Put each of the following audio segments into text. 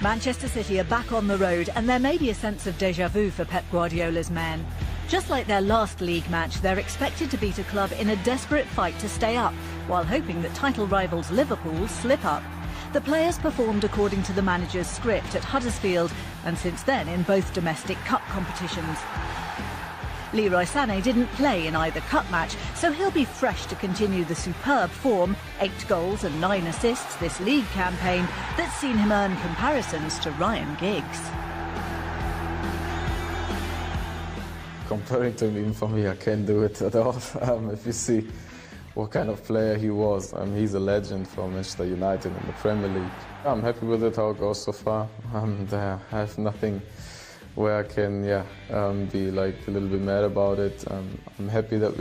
Manchester City are back on the road, and there may be a sense of déjà vu for Pep Guardiola's men. Just like their last league match, they're expected to beat a club in a desperate fight to stay up, while hoping that title rivals Liverpool slip up. The players performed according to the manager's script at Huddersfield, and since then in both domestic cup competitions. Leroy Sané didn't play in either cup match, so he'll be fresh to continue the superb form, 8 goals and 9 assists this league campaign, that's seen him earn comparisons to Ryan Giggs. Comparing to him, for me, I can't do it at all. If you see what kind of player he was, he's a legend for Manchester United in the Premier League. I'm happy with it, how it goes so far, and I have nothing where I can be like a little bit mad about it. I'm happy that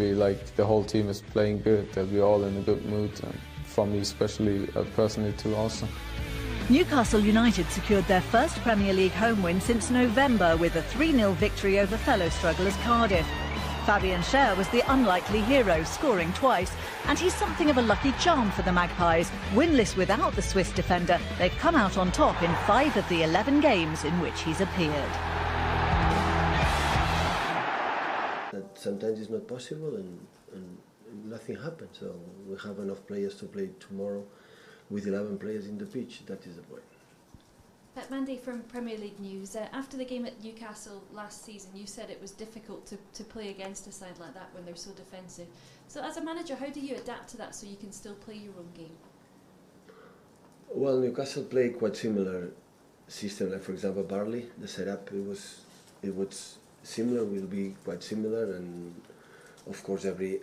the whole team is playing good, that we're all in a good mood, and for me especially, personally too also. Newcastle United secured their first Premier League home win since November with a 3-0 victory over fellow strugglers Cardiff. Fabian Schär was the unlikely hero, scoring twice, and he's something of a lucky charm for the Magpies. Winless without the Swiss defender, they've come out on top in 5 of the 11 games in which he's appeared. Sometimes it's not possible and nothing happens, so we have enough players to play tomorrow with 11 players in the pitch. That is the point. Mandy from Premier League News, after the game at Newcastle last season you said it was difficult to play against a side like that when they're so defensive. So as a manager, how do you adapt to that so you can still play your own game? Well, Newcastle play quite similar system, like for example Barley, the setup it was similar, will be quite similar, and of course every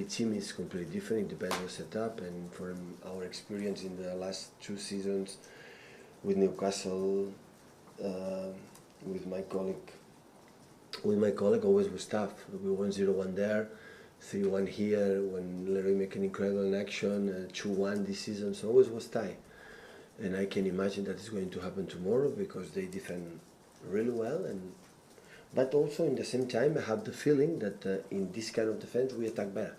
team is completely different. It depends on the setup, and from our experience in the last 2 seasons with Newcastle, with my colleague always was tough. We won 0-1 there, 3-1 here, when Leroy make an incredible action, 2-1 this season, so always was tight. And I can imagine that is going to happen tomorrow because they defend really well, but also in the same time I have the feeling that in this kind of defense we attack better.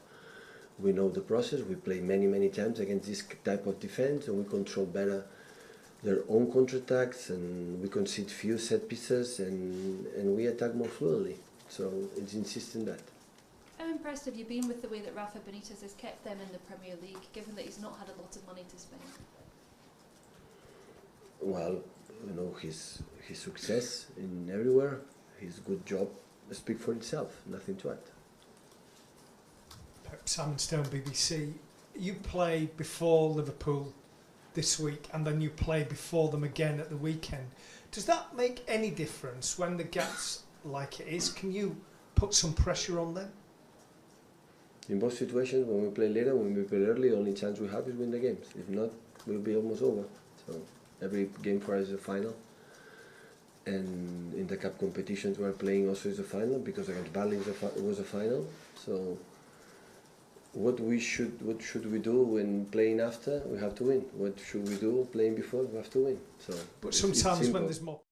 We know the process, we play many times against this type of defense, and we control better their own counterattacks, and we concede few set pieces, and we attack more fluidly. So it's insisting that. How impressed have you been with the way that Rafa Benitez has kept them in the Premier League, given that he's not had a lot of money to spend? Well, you know, his success in everywhere, his good job speaks for itself, nothing to add. Simon Stone, BBC. You play before Liverpool this week, and then you play before them again at the weekend. Does that make any difference when the gap's like it is? Can you put some pressure on them? In both situations, when we play later, when we play early, the only chance we have is win the games. If not, we'll be almost over. So every game for us is a final. And in the cup competitions we're playing also is a final, because against Bali it was a final. So what should we do when playing after? We have to win. What should we do playing before? We have to win. So but sometimes when there's more